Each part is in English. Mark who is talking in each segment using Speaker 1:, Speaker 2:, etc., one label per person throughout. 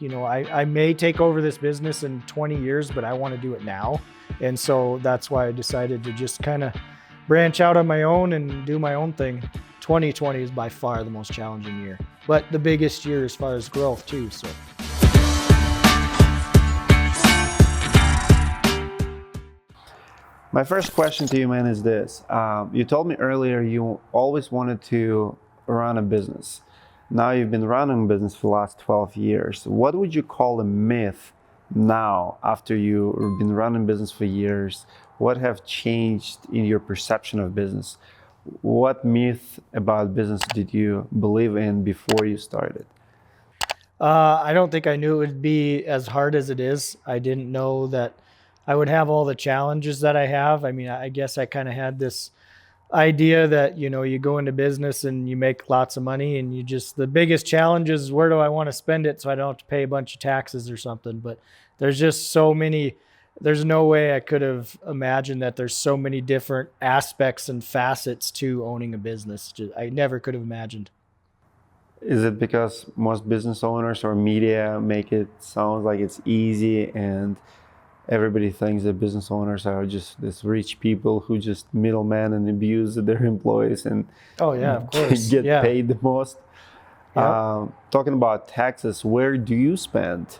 Speaker 1: like, I may take over this business in 20 years, but I want to do it now. And so that's why I decided to just kind of branch out on my own and do my own thing. 2020 is by far the most challenging year, but the biggest year as far as growth too. So.
Speaker 2: My first question to you, man, is this. You told me earlier you always wanted to run a business. Now you've been running a business for the last 12 years. What would you call a myth now after you've been running business for years? What have changed in your perception of business? What myth about business did you believe in before you started?
Speaker 1: I don't think I knew it would be as hard as it is. I didn't know that I would have all the challenges that I have. I mean, I guess I kind of had this idea that, you go into business and you make lots of money and the biggest challenge is where do I want to spend it so I don't have to pay a bunch of taxes or something. But there's just there's no way I could have imagined that there's so many different aspects and facets to owning a business. I never could have imagined.
Speaker 2: Is it because most business owners or media make it sound like it's easy and everybody thinks that business owners are just this rich people who just middleman and abuse their employees and
Speaker 1: oh yeah, of course,
Speaker 2: get paid the most?
Speaker 1: Yep.
Speaker 2: Talking about taxes, where do you spend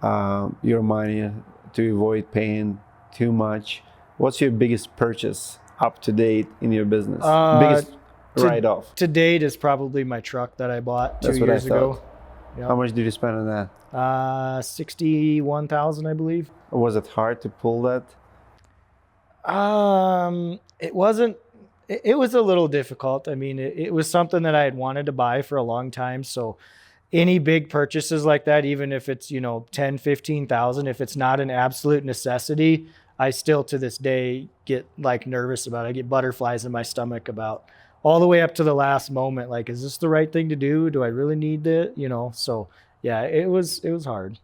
Speaker 2: your money to avoid paying too much? What's your biggest purchase up to date in your business? Biggest write-off?
Speaker 1: To date is probably my truck that I bought 2 years ago.
Speaker 2: Yep. How much did you spend on that?
Speaker 1: $61,000, I believe.
Speaker 2: Was it hard to pull that?
Speaker 1: It wasn't. It was a little difficult. I mean, it was something that I had wanted to buy for a long time. So any big purchases like that, even if it's, 10, 15,000, if it's not an absolute necessity, I still to this day get like nervous about it. I get butterflies in my stomach about all the way up to the last moment. Like, is this the right thing to do? Do I really need it? So yeah, it was hard.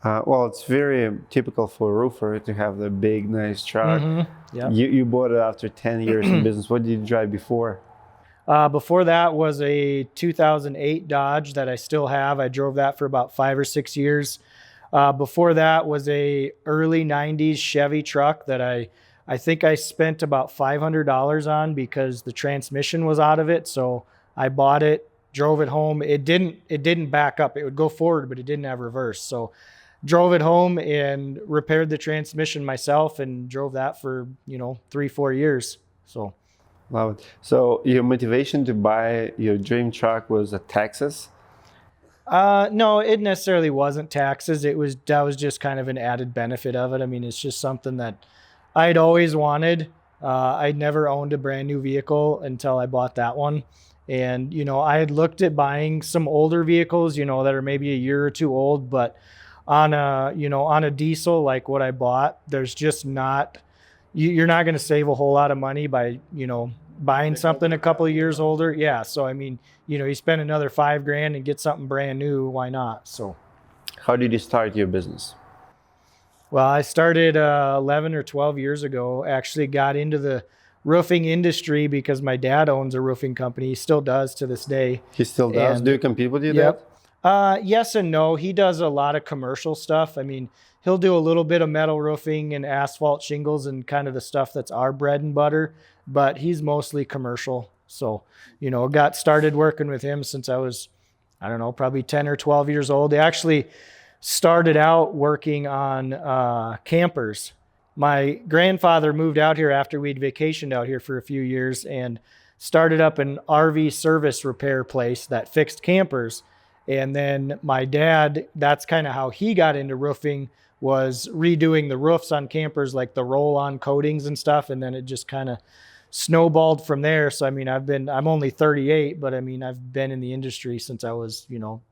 Speaker 2: Well, it's very typical for a roofer to have the big, nice truck.
Speaker 1: Mm-hmm. Yep.
Speaker 2: You bought it after 10 years in business. What did you drive before?
Speaker 1: Before that was a 2008 Dodge that I still have. I drove that for about 5 or 6 years. Before that was a early 90s Chevy truck that I think I spent about $500 on because the transmission was out of it. So I bought it, drove it home. It didn't back up. It would go forward, but it didn't have reverse. So drove it home and repaired the transmission myself and drove that for, 3-4 years. So.
Speaker 2: Love it. So your motivation to buy your dream truck was taxes?
Speaker 1: No, it necessarily wasn't taxes. That was just kind of an added benefit of it. I mean, it's just something that I'd always wanted. I'd never owned a brand new vehicle until I bought that one. And, I had looked at buying some older vehicles, that are maybe a year or two old, but on a diesel like what I bought, there's just not, you're not going to save a whole lot of money by, buying something a couple of years older. Yeah. So, I mean, you spend another $5,000 and get something brand new. Why not? So.
Speaker 2: How did you start your business?
Speaker 1: Well, I started 11 or 12 years ago, actually got into the roofing industry because my dad owns a roofing company. He still does to this day.
Speaker 2: He still does? Do you compete with your
Speaker 1: dad?
Speaker 2: Yep.
Speaker 1: Yes and no. He does a lot of commercial stuff. I mean, he'll do a little bit of metal roofing and asphalt shingles and kind of the stuff that's our bread and butter, but he's mostly commercial. So, got started working with him since I was, I don't know, probably 10 or 12 years old. They actually started out working on campers. My grandfather moved out here after we'd vacationed out here for a few years and started up an RV service repair place that fixed campers. And then my dad, that's kind of how he got into roofing, was redoing the roofs on campers, like the roll-on coatings and stuff. And then it just kind of snowballed from there. So, I mean, I'm only 38, but I mean, I've been in the industry since I was,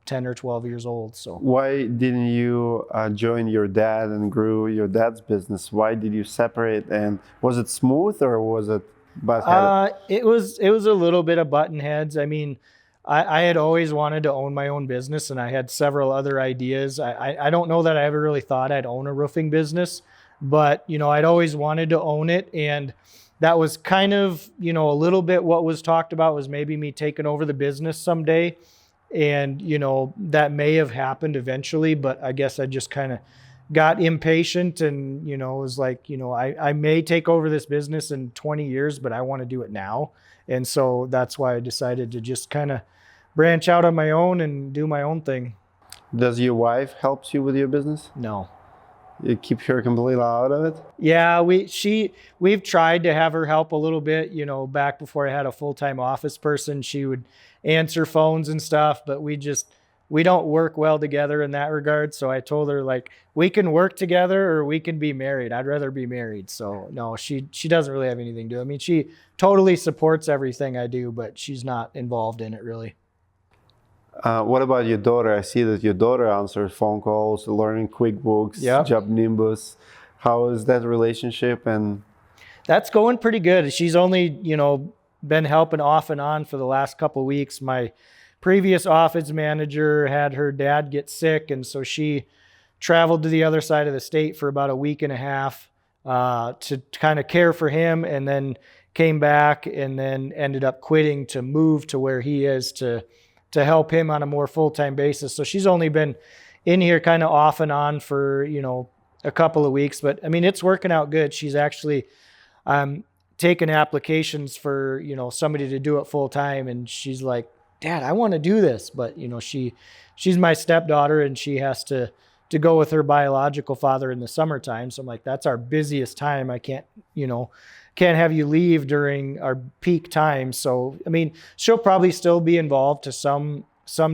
Speaker 1: 10 or 12 years old. So
Speaker 2: why didn't you join your dad and grew your dad's business? Why did you separate? And was it smooth or was it butt-headed?
Speaker 1: It was a little bit of button heads. I mean, I had always wanted to own my own business and I had several other ideas. I don't know that I ever really thought I'd own a roofing business, but, I'd always wanted to own it. And that was kind of, a little bit what was talked about was maybe me taking over the business someday. And, that may have happened eventually, but I guess I just kind of got impatient and, was like, I may take over this business in 20 years, but I want to do it now. And so that's why I decided to just kind of branch out on my own and do my own thing.
Speaker 2: Does your wife help you with your business?
Speaker 1: No.
Speaker 2: You keep her completely out of it?
Speaker 1: Yeah, we've tried to have her help a little bit, back before I had a full-time office person, she would answer phones and stuff, but we don't work well together in that regard. So I told her, like, we can work together or we can be married. I'd rather be married. So no, she doesn't really have anything to do. I mean, she totally supports everything I do, but she's not involved in it really.
Speaker 2: What about your daughter? I see that your daughter answers phone calls, learning QuickBooks,
Speaker 1: Yep.
Speaker 2: Job Nimbus. How is that relationship? And
Speaker 1: that's going pretty good. She's only, been helping off and on for the last couple of weeks. My previous office manager had her dad get sick, and so she traveled to the other side of the state for about a week and a half to kind of care for him, and then came back and then ended up quitting to move to where he is to help him on a more full-time basis. So she's only been in here kind of off and on for, a couple of weeks, but I mean, it's working out good. She's actually taking applications for, somebody to do it full time. And she's like, Dad, I want to do this. But, she's my stepdaughter and she has to go with her biological father in the summertime. So I'm like, that's our busiest time. I can't have you leave during our peak time. So, I mean, she'll probably still be involved to some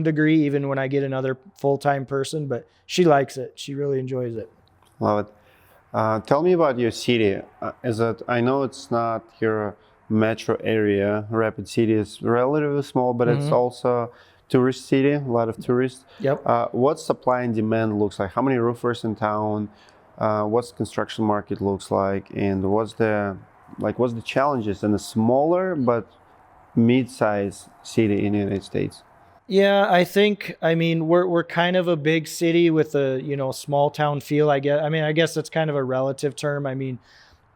Speaker 1: degree, even when I get another full-time person, but she likes it. She really enjoys it.
Speaker 2: love it. Tell me about your city. I know it's not your metro area. Rapid City is relatively small, but it's also tourist city, a lot of tourists.
Speaker 1: Yep.
Speaker 2: What supply and demand looks like? How many roofers in town? What's the construction market looks like? And what's the challenges in a smaller but mid-sized city in the United States?
Speaker 1: Yeah, I mean, we're kind of a big city with a, small town feel, I guess. I mean, I guess that's kind of a relative term. I mean,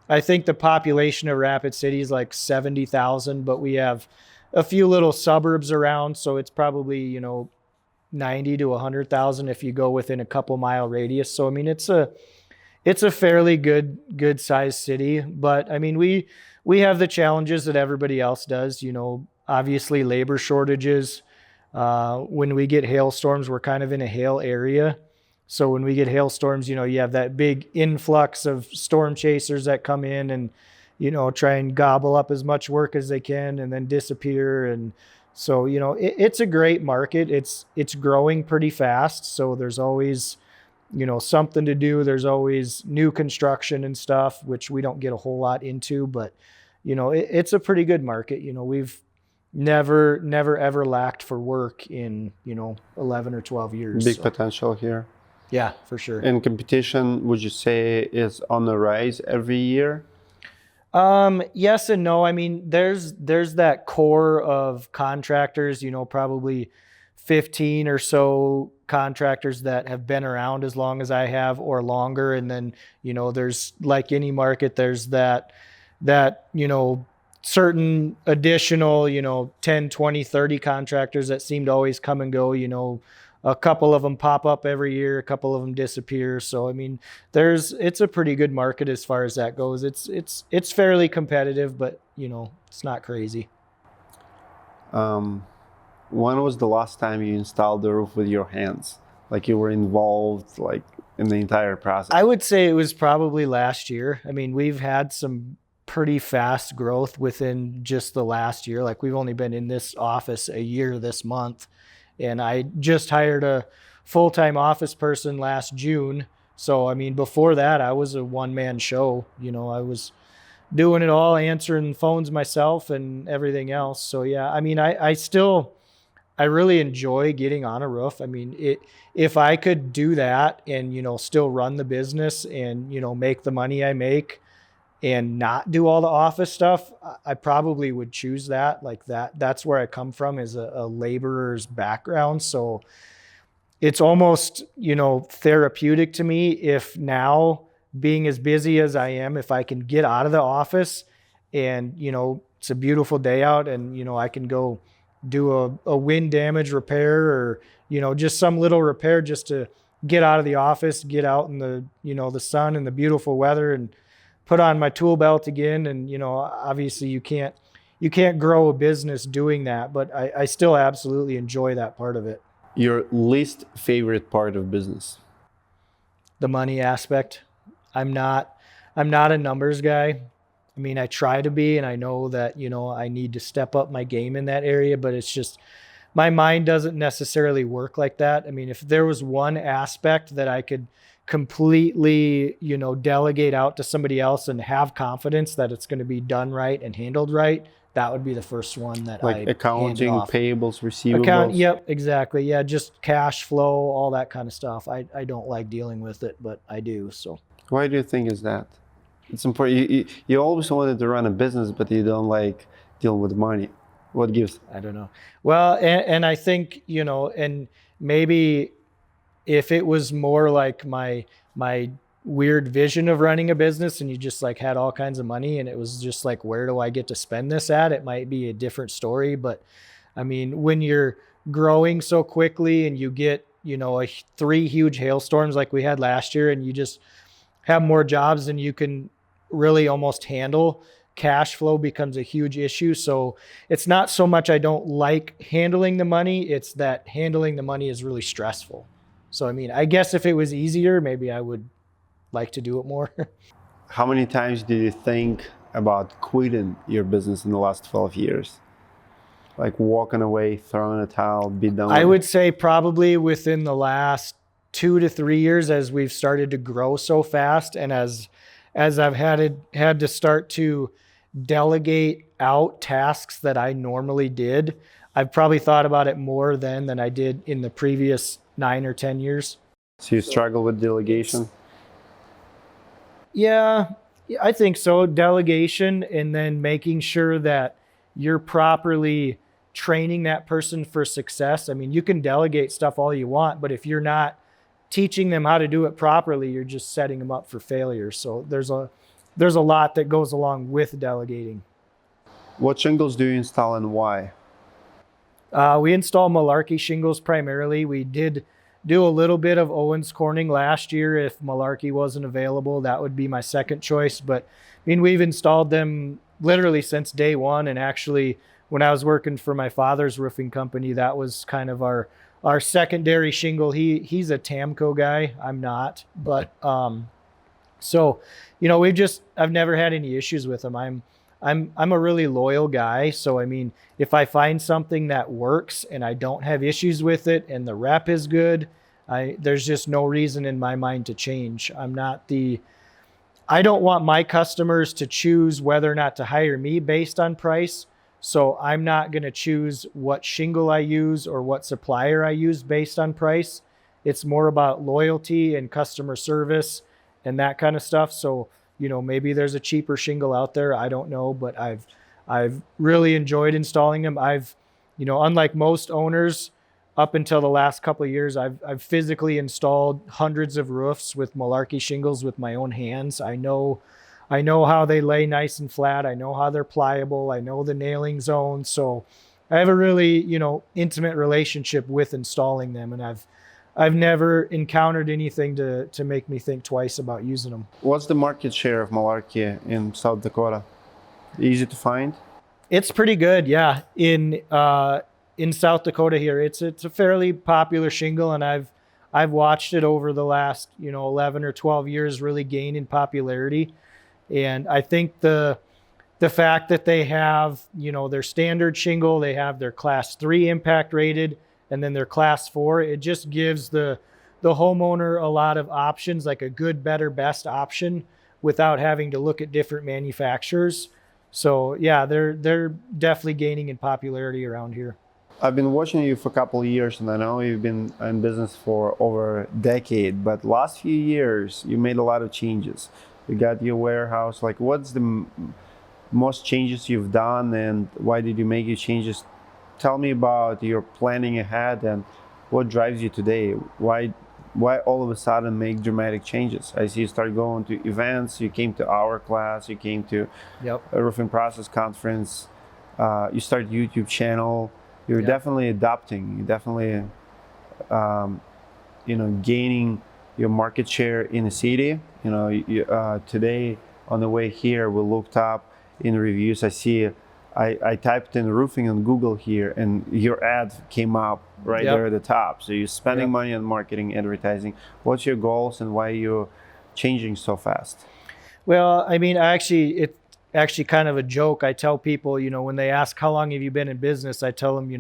Speaker 1: I think the population of Rapid City is like 70,000, but we have a few little suburbs around, so it's probably, 90 to 100,000 if you go within a couple mile radius. So I mean, it's a fairly good sized city, but I mean, we have the challenges that everybody else does, obviously labor shortages. When we get hailstorms, we're kind of in a hail area. So when we get hailstorms, you have that big influx of storm chasers that come in and, try and gobble up as much work as they can and then disappear. And so, it's a great market. It's growing pretty fast. So there's always, something to do. There's always new construction and stuff, which we don't get a whole lot into, but, it's a pretty good market. We've never ever lacked for work in 11 or 12 years.
Speaker 2: Big potential here.
Speaker 1: Yeah, for sure.
Speaker 2: And competition, would you say, is on the rise every year?
Speaker 1: Yes and no. I mean, there's that core of contractors, probably 15 or so contractors that have been around as long as I have or longer. And then, there's, like any market, there's that certain additional, 10, 20, 30 contractors that seem to always come and go. A couple of them pop up every year, a couple of them disappear. So, I mean, it's a pretty good market as far as that goes. It's fairly competitive, but, it's not crazy.
Speaker 2: When was the last time you installed the roof with your hands? Like you were involved, like in the entire process?
Speaker 1: I would say it was probably last year. I mean, we've had some pretty fast growth within just the last year. Like we've only been in this office a year this month, and I just hired a full-time office person last June. So, I mean, before that, I was a one-man show. I was doing it all, answering phones myself and everything else. So, yeah, I mean, I really enjoy getting on a roof. I mean, if I could do that and, still run the business and, make the money I make and not do all the office stuff, I probably would choose that. Like that's where I come from, is a laborer's background. So it's almost, therapeutic to me if now, being as busy as I am, if I can get out of the office and, it's a beautiful day out and, I can go do a wind damage repair, or, just some little repair just to get out of the office, get out in the, the sun and the beautiful weather, and put on my tool belt again. And, obviously you can't grow a business doing that, but I still absolutely enjoy that part of it.
Speaker 2: Your least favorite part of business?
Speaker 1: The money aspect. I'm not a numbers guy. I mean, I try to be, and I know that, I need to step up my game in that area, but it's just, my mind doesn't necessarily work like that. I mean, if there was one aspect that I could completely, delegate out to somebody else and have confidence that it's going to be done right and handled right, that would be the first one that
Speaker 2: like
Speaker 1: I
Speaker 2: accounting,
Speaker 1: hand off.
Speaker 2: payables, receivables.
Speaker 1: Yep, exactly. Yeah, just cash flow, all that kind of stuff. I don't like dealing with it, but I do. So
Speaker 2: Why do you think is that? It's important. You always wanted to run a business, but you don't like dealing with money. What gives?
Speaker 1: I don't know. Well, and I think, and maybe if it was more like my weird vision of running a business, and you just like had all kinds of money, and it was just like, where do I get to spend this at? It might be a different story. But I mean, when you're growing so quickly and you get, 3 huge hailstorms like we had last year, and you just have more jobs than you can really almost handle, cash flow becomes a huge issue. So it's not so much I don't like handling the money, it's that handling the money is really stressful. So I mean, I guess if it was easier, maybe I would like to do it more.
Speaker 2: How many times did you think about quitting your business in the last 12 years? Like walking away, throwing a towel, be done with
Speaker 1: I
Speaker 2: it?
Speaker 1: would say probably within the last 2 to 3 years, as we've started to grow so fast, and as I've had to start to delegate out tasks that I normally did, I've probably thought about it more then than I did in the previous 9 or 10 years.
Speaker 2: So you struggle with delegation?
Speaker 1: Yeah, I think so. Delegation, and then making sure that you're properly training that person for success. I mean, you can delegate stuff all you want, but if you're not teaching them how to do it properly, you're just setting them up for failure. So there's a lot that goes along with delegating.
Speaker 2: What shingles do you install and why?
Speaker 1: We install Malarkey shingles primarily. We did do a little bit of Owens corning last year. If Malarkey wasn't available, that would be my second choice. But I mean, we've installed them literally since day one. And actually, when I was working for my father's roofing company, that was kind of our secondary shingle. He's a Tamco guy. I'm not. But so, I've never had any issues with them. I'm a really loyal guy. So, I mean, if I find something that works and I don't have issues with it and the rep is good, there's just no reason in my mind to change. I don't want my customers to choose whether or not to hire me based on price. So I'm not going to choose what shingle I use or what supplier I use based on price. It's more about loyalty and customer service and that kind of stuff. So, maybe there's a cheaper shingle out there. I don't know, but I've really enjoyed installing them. Unlike most owners, up until the last couple of years, I've physically installed hundreds of roofs with Malarkey shingles with my own hands. I know how they lay nice and flat. I know how they're pliable. I know the nailing zone. So I have a really, intimate relationship with installing them, and I've never encountered anything to make me think twice about using them.
Speaker 2: What's the market share of Malarkey in South Dakota? Easy to find?
Speaker 1: It's pretty good, yeah. In South Dakota here, it's a fairly popular shingle, and I've watched it over the last 11 or 12 years really gain in popularity. And I think the fact that they have their standard shingle, they have their class 3 impact rated, and then their class 4, it just gives the homeowner a lot of options, like a good, better, best option, without having to look at different manufacturers. So yeah, they're definitely gaining in popularity around here.
Speaker 2: I've been watching you for a couple of years, and I know you've been in business for over a decade, but last few years you made a lot of changes. You got your warehouse. Like, what's the most changes you've done, and why did you make your changes? Tell me about your planning ahead and what drives you today. Why all of a sudden make dramatic changes? I see you start going to events. You came to our class. You came to
Speaker 1: Yep.
Speaker 2: a roofing process conference. You start YouTube channel. You're
Speaker 1: Yeah.
Speaker 2: definitely adapting. You're definitely, gaining your market share in the city. Today on the way here, we looked up in reviews. I typed in roofing on Google here, and your ad came up right there at the top. So you're spending money on marketing, advertising. What's your goals, and why are you changing so fast?
Speaker 1: Well, I mean, it's actually kind of a joke. I tell people, when they ask how long have you been in business, I tell them,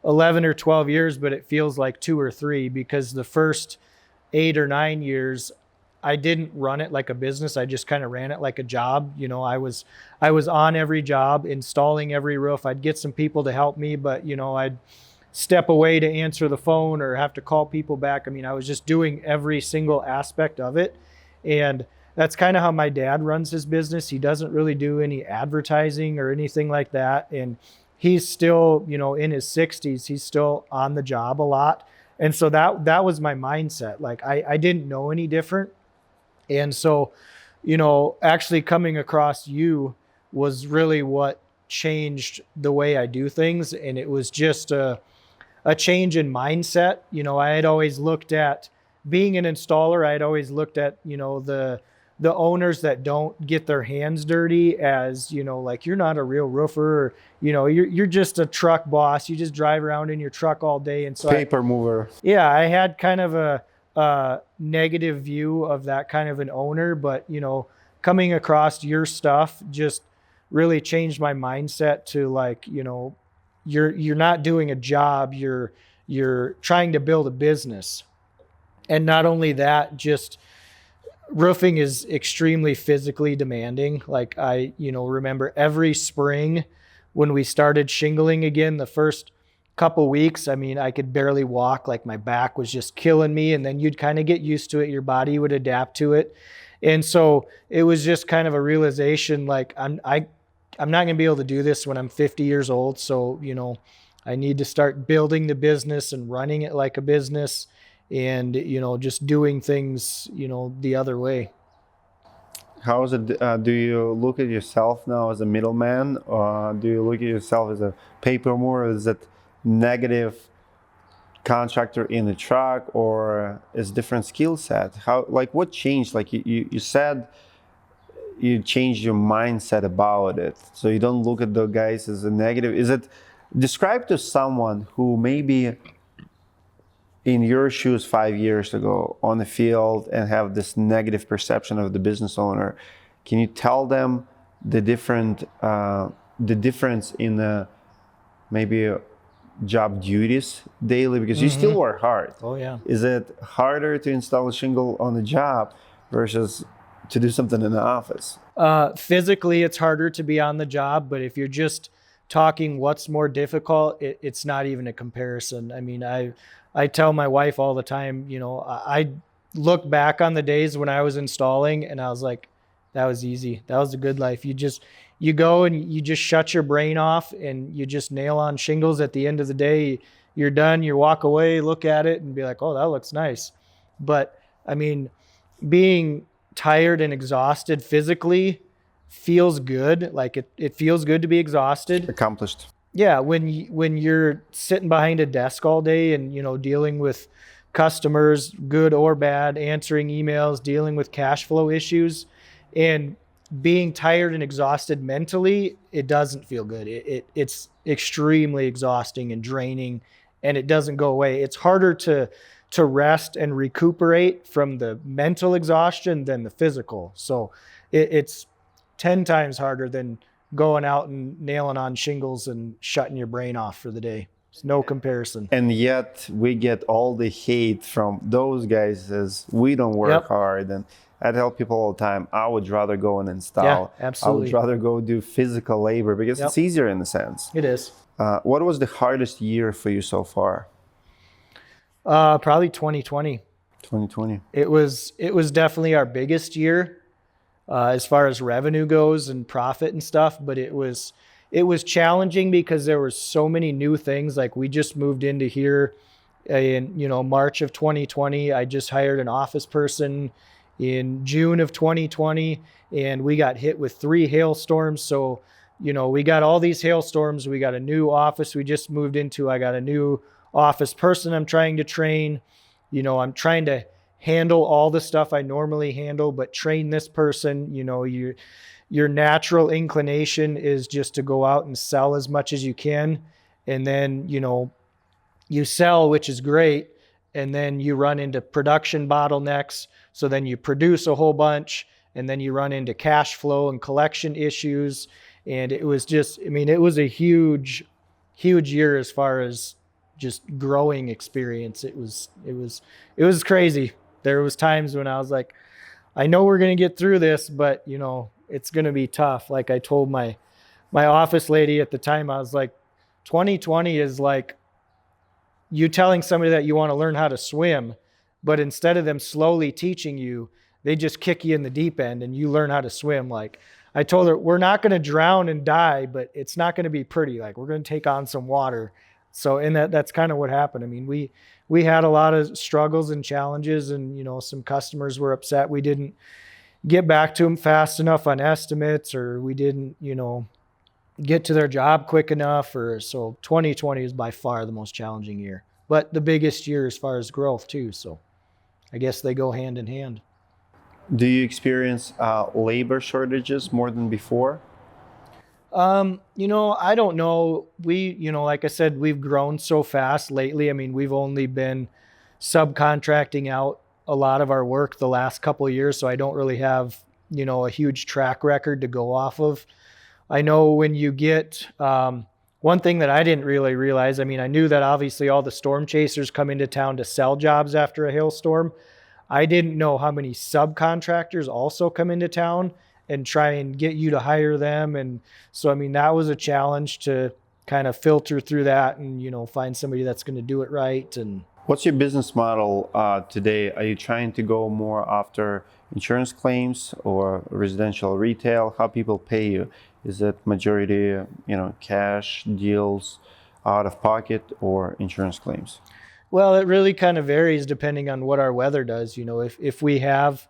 Speaker 1: 11 or 12 years, but it feels like 2 or 3, because the first 8 or 9 years, I didn't run it like a business. I just kind of ran it like a job. I was on every job, installing every roof. I'd get some people to help me, but I'd step away to answer the phone or have to call people back. I mean, I was just doing every single aspect of it. And that's kind of how my dad runs his business. He doesn't really do any advertising or anything like that. And he's still, in his 60s, he's still on the job a lot. And so that was my mindset. Like I didn't know any different. And so, actually coming across you was really what changed the way I do things. And it was just a change in mindset. I had always looked at being an installer. I had always looked at, the owners that don't get their hands dirty as, like, you're not a real roofer, or, you're just a truck boss. You just drive around in your truck all day. And so
Speaker 2: Paper mover.
Speaker 1: yeah, I had kind of a negative view of that kind of an owner, but coming across your stuff just really changed my mindset to, like, you're not doing a job, you're trying to build a business. And not only that, just roofing is extremely physically demanding. Like I remember every spring when we started shingling again, the first couple weeks, I mean, I could barely walk. Like my back was just killing me. And then you'd kind of get used to it. Your body would adapt to it. And so it was just kind of a realization, like I'm not going to be able to do this when I'm 50 years old. So, I need to start building the business and running it like a business, and, just doing things, the other way.
Speaker 2: How is it? Do you look at yourself now as a middleman, or do you look at yourself as a paper mover? Is it negative contractor in the truck, or is different skill set? What changed? Like you said, you changed your mindset about it, so you don't look at the guys as a negative. Is it describe to someone who maybe in your shoes 5 years ago on the field and have this negative perception of the business owner? Can you tell them the difference in the maybe job duties daily, because you still work hard?
Speaker 1: Oh yeah.
Speaker 2: Is it harder to install a shingle on the job versus to do something in the office?
Speaker 1: Physically, it's harder to be on the job, but if you're just talking what's more difficult, it's not even a comparison. I mean, I tell my wife all the time, I look back on the days when I was installing and I was like, that was easy. That was a good life. You go and you just shut your brain off and you just nail on shingles. At the end of the day, you're done. You walk away, look at it and be like, oh, that looks nice. But I mean, being tired and exhausted physically feels good. Like it feels good to be exhausted.
Speaker 2: Accomplished.
Speaker 1: Yeah, when you're sitting behind a desk all day and dealing with customers, good or bad, answering emails, dealing with cash flow issues, and being tired and exhausted mentally, it doesn't feel good. It's extremely exhausting and draining, and it doesn't go away. It's harder to rest and recuperate from the mental exhaustion than the physical. So it's 10 times harder than going out and nailing on shingles and shutting your brain off for the day. It's no comparison.
Speaker 2: And yet we get all the hate from those guys as we don't work hard. And I tell people all the time, I would rather go and install.
Speaker 1: Yeah, absolutely.
Speaker 2: I would rather go do physical labor because it's easier in a sense.
Speaker 1: It is.
Speaker 2: What was the hardest year for you so far?
Speaker 1: Probably 2020.
Speaker 2: 2020.
Speaker 1: It was definitely our biggest year as far as revenue goes and profit and stuff, but it was challenging because there were so many new things. Like we just moved into here in March of 2020. I just hired an office person in June of 2020, and we got hit with 3 hailstorms. So we got all these hailstorms. We got a new office we just moved into. I got a new office person I'm trying to train. I'm trying to handle all the stuff I normally handle, but train this person. Your natural inclination is just to go out and sell as much as you can. And then, you sell, which is great. And then you run into production bottlenecks. So then you produce a whole bunch, and then you run into cash flow and collection issues. And it was just, it was a huge, huge year as far as just growing experience. It was crazy. There was times when I was like, I know we're going to get through this, but it's going to be tough. Like I told my office lady at the time, I was like, 2020 is like you telling somebody that you want to learn how to swim, but instead of them slowly teaching you, they just kick you in the deep end and you learn how to swim. Like I told her, we're not going to drown and die, but it's not going to be pretty. Like we're going to take on some water. So, and that's kind of what happened. We had a lot of struggles and challenges, and, some customers were upset we didn't get back to them fast enough on estimates, or we didn't, get to their job quick enough. So 2020 is by far the most challenging year, but the biggest year as far as growth too. So I guess they go hand in hand.
Speaker 2: Do you experience labor shortages more than before?
Speaker 1: I don't know. Like I said, we've grown so fast lately. We've only been subcontracting out a lot of our work the last couple of years. So I don't really have, a huge track record to go off of. I know when you get, one thing that I didn't really realize, I knew that obviously all the storm chasers come into town to sell jobs after a hailstorm. I didn't know how many subcontractors also come into town and try and get you to hire them. And so, that was a challenge to kind of filter through that and, find somebody that's going to do it right. And
Speaker 2: what's your business model today? Are you trying to go more after insurance claims or residential retail? How people pay you? Is it majority, cash deals, out of pocket, or insurance claims?
Speaker 1: Well, it really kind of varies depending on what our weather does. If we have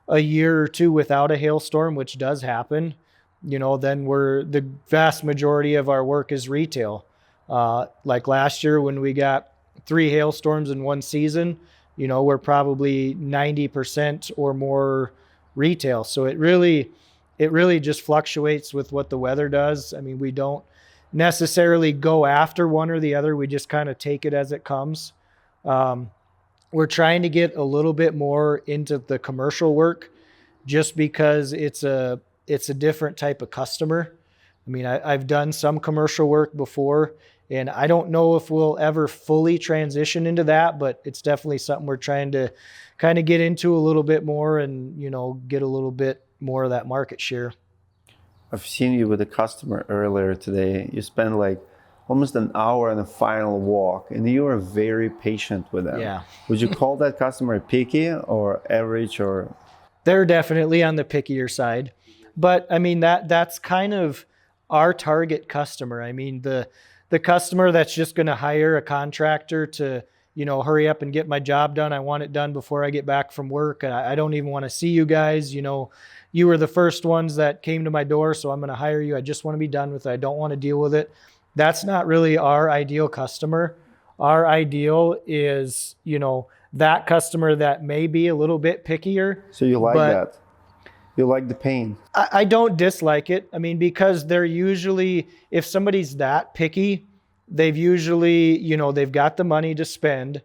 Speaker 1: a year or two without a hailstorm, which does happen, then the vast majority of our work is retail. Like last year when we got 3 hailstorms in one season, we're probably 90% or more retail. So it really just fluctuates with what the weather does. We don't necessarily go after one or the other. We just kind of take it as it comes. We're trying to get a little bit more into the commercial work just because it's a different type of customer. I've done some commercial work before, and I don't know if we'll ever fully transition into that, but it's definitely something we're trying to kind of get into a little bit more and, get a little bit more of that market share.
Speaker 2: I've seen you with a customer earlier today. You spent like almost an hour on the final walk, and you were very patient with them.
Speaker 1: Yeah.
Speaker 2: Would you call that customer picky or average, or?
Speaker 1: They're definitely on the pickier side, but that's kind of our target customer. The customer that's just going to hire a contractor to, hurry up and get my job done. I want it done before I get back from work. I don't even want to see you guys. You were the first ones that came to my door, so I'm going to hire you. I just want to be done with it. I don't want to deal with it. That's not really our ideal customer. Our ideal is, that customer that may be a little bit pickier.
Speaker 2: So you like that? You like the pain?
Speaker 1: I don't dislike it. Because they're usually, if somebody's that picky, they've usually, they've got the money to spend.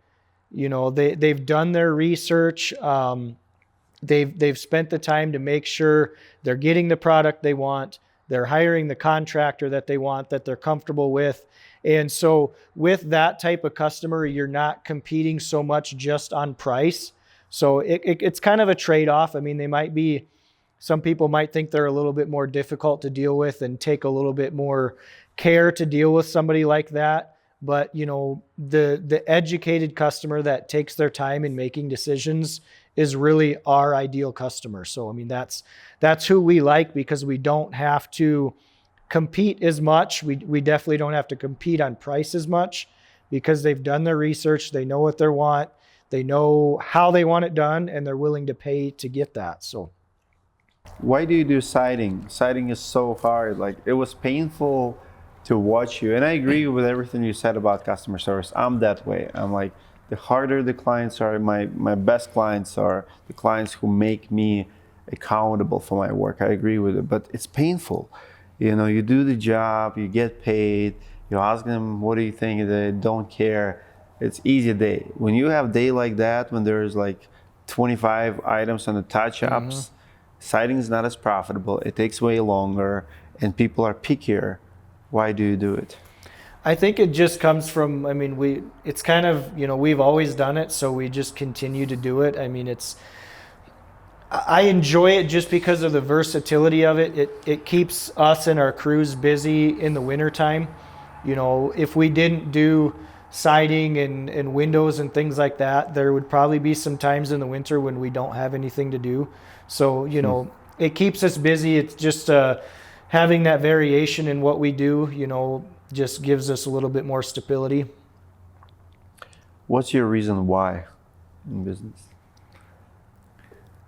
Speaker 1: They've done their research. They've spent the time to make sure they're getting the product they want. They're hiring the contractor that they want, that they're comfortable with. And so with that type of customer, you're not competing so much just on price. So it's kind of a trade-off. They might be, some people might think they're a little bit more difficult to deal with and take a little bit more care to deal with somebody like that. But, the educated customer that takes their time in making decisions is really our ideal customer. So, that's who we like, because we don't have to compete as much. We definitely don't have to compete on price as much, because they've done their research. They know what they want. They know how they want it done, and they're willing to pay to get that. So
Speaker 2: Why do you do siding? Siding is so hard. Like, it was painful to watch you. And I agree with everything you said about customer service. I'm that way. I'm like, the harder the clients are, my best clients are the clients who make me accountable for my work. I agree with it, but it's painful. You know, you do the job, you get paid, you ask them, what do you think? They don't care. It's easy day. When you have a day like that, when there's like 25 items on the touch-ups, siding is not as profitable. It takes way longer, and people are pickier. Why do you do it?
Speaker 1: I think it just comes from, I mean, it's kind of, we've always done it, so we just continue to do it. I mean, I enjoy it just because of the versatility of it. It keeps us and our crews busy in the wintertime. If we didn't do siding and windows and things like that, there would probably be some times in the winter when we don't have anything to do. So, it keeps us busy. It's just having that variation in what we do, just gives us a little bit more stability.
Speaker 2: What's your reason why in business?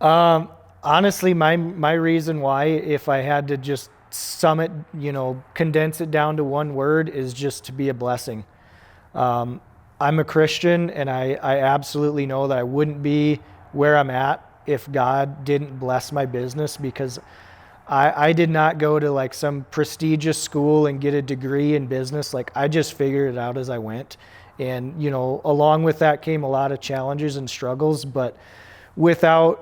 Speaker 1: Honestly, my reason why, if I had to just sum it, condense it down to one word, is just to be a blessing. I'm a Christian, and I absolutely know that I wouldn't be where I'm at if God didn't bless my business, because I did not go to like some prestigious school and get a degree in business. Like, I just figured it out as I went. And, along with that came a lot of challenges and struggles, but without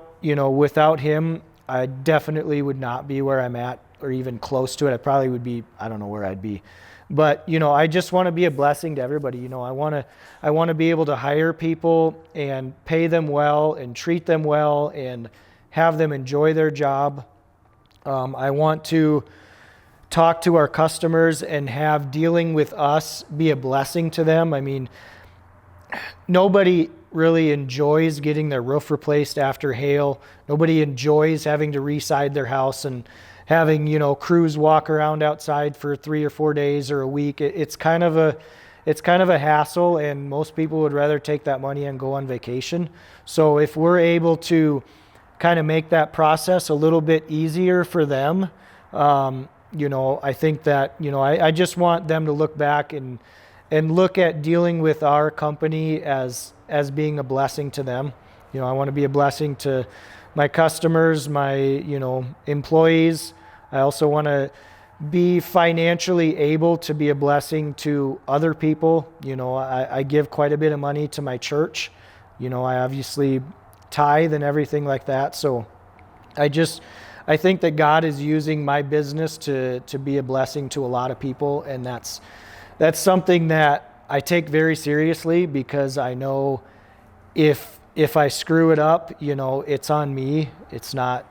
Speaker 1: him, I definitely would not be where I'm at or even close to it. I probably would be, I don't know where I'd be. But, I just want to be a blessing to everybody. I want to be able to hire people and pay them well and treat them well and have them enjoy their job. I want to talk to our customers and have dealing with us be a blessing to them. I mean, nobody really enjoys getting their roof replaced after hail. Nobody enjoys having to re-side their house and having, crews walk around outside for 3 or 4 days or a week. It's kind of a hassle, and most people would rather take that money and go on vacation. So if we're able to kind of make that process a little bit easier for them, I think that, I just want them to look back and look at dealing with our company as being a blessing to them. I want to be a blessing to my customers, my, employees. I also want to be financially able to be a blessing to other people. I give quite a bit of money to my church. I obviously tithe and everything like that. So I think that God is using my business to be a blessing to a lot of people. And that's something that I take very seriously, because I know if I screw it up, it's on me. It's not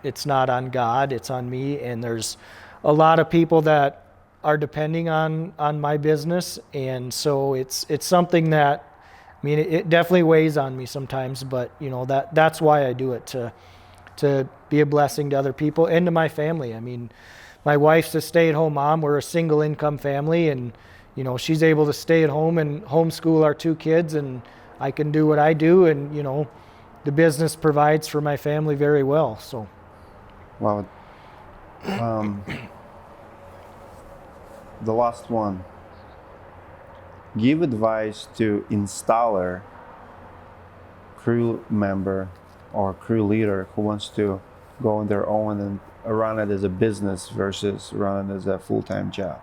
Speaker 1: on God. It's on me. And there's a lot of people that are depending on my business. And so it's something that, it definitely weighs on me sometimes, but that's why I do it, to be a blessing to other people and to my family. My wife's a stay-at-home mom. We're a single income family, and she's able to stay at home and homeschool our 2 kids, and I can do what I do, and the business provides for my family very well. So,
Speaker 2: Wow. The last one. Give advice to installer, crew member, or crew leader who wants to go on their own and run it as a business versus run it as a full-time job.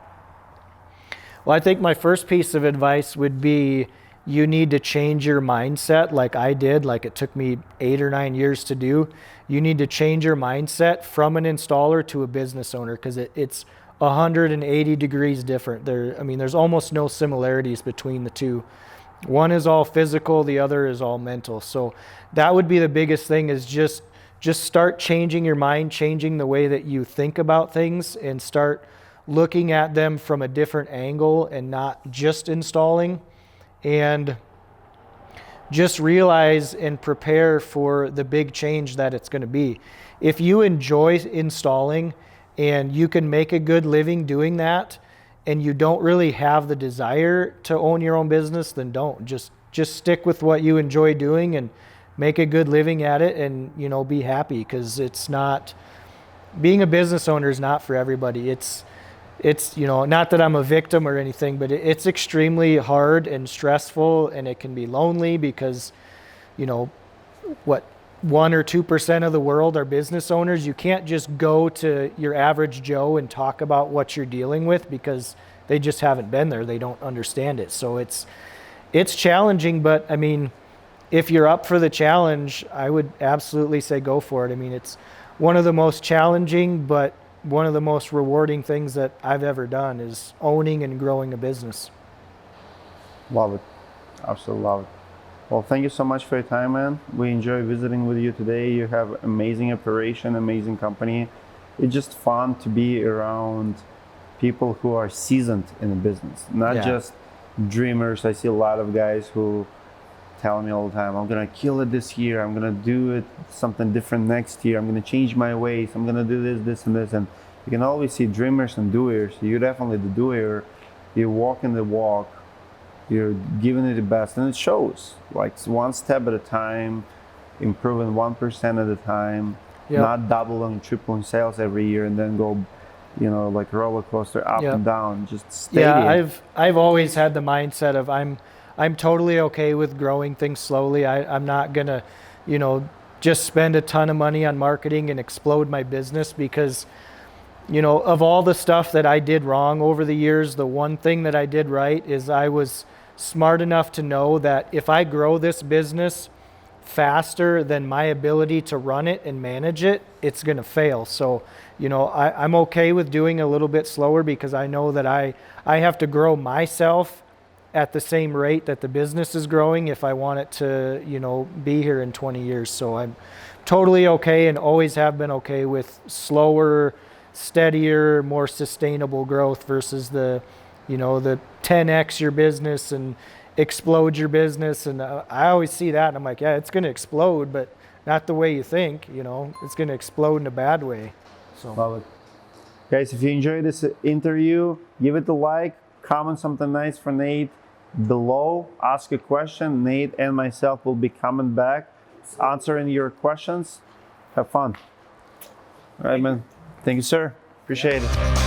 Speaker 1: well, I think my first piece of advice would be, you need to change your mindset like I did, like it took me 8 or 9 years to do. You need to change your mindset from an installer to a business owner, because it's 180 degrees different. There's almost no similarities between the two. One is all physical, the other is all mental. So that would be the biggest thing, is just start changing your mind, changing the way that you think about things, and start looking at them from a different angle and not just installing. And just realize and prepare for the big change that it's going to be. If you enjoy installing and you can make a good living doing that, and you don't really have the desire to own your own business, then don't. Just stick with what you enjoy doing and make a good living at it, and be happy, because it's not being a business owner is not for everybody. It's not that I'm a victim or anything, but it's extremely hard and stressful, and it can be lonely because, what 1 or 2% of the world are business owners. You can't just go to your average Joe and talk about what you're dealing with because they just haven't been there. They don't understand it. So it's challenging, but I mean, if you're up for the challenge, I would absolutely say go for it. I mean, it's one of the most challenging, but one of the most rewarding things that I've ever done is owning and growing a business.
Speaker 2: Love it. Absolutely love it. Well, thank you so much for your time, man. We enjoy visiting with you today. You have amazing operation, amazing company. It's just fun to be around people who are seasoned in the business, not just dreamers. I see a lot of guys who tell me all the time, I'm gonna kill it this year, I'm gonna do it something different next year, I'm gonna change my ways, I'm gonna do this and this. And you can always see dreamers and doers. You're definitely the doer. You're walking the walk, you're giving it the best, and it shows. Like one step at a time, improving 1% at a time. Not doubling, tripling sales every year and then go, like a roller coaster up and down. Just steady.
Speaker 1: Yeah, I've always had the mindset of I'm totally okay with growing things slowly. I'm not gonna, just spend a ton of money on marketing and explode my business because, of all the stuff that I did wrong over the years, the one thing that I did right is I was smart enough to know that if I grow this business faster than my ability to run it and manage it, it's going to fail. So, I'm okay with doing a little bit slower because I know that I have to grow myself at the same rate that the business is growing if I want it to, be here in 20 years. So I'm totally okay and always have been okay with slower, steadier, more sustainable growth versus the 10x your business and explode your business. And I always see that and I'm like, yeah, it's going to explode, but not the way you think. It's going to explode in a bad way. So
Speaker 2: love it. Guys, if you enjoyed this interview, give it a like, comment something nice for Nate below, ask a question. Nate and myself will be coming back, answering your questions. Have fun. All right, man. Thank you, sir. Appreciate it.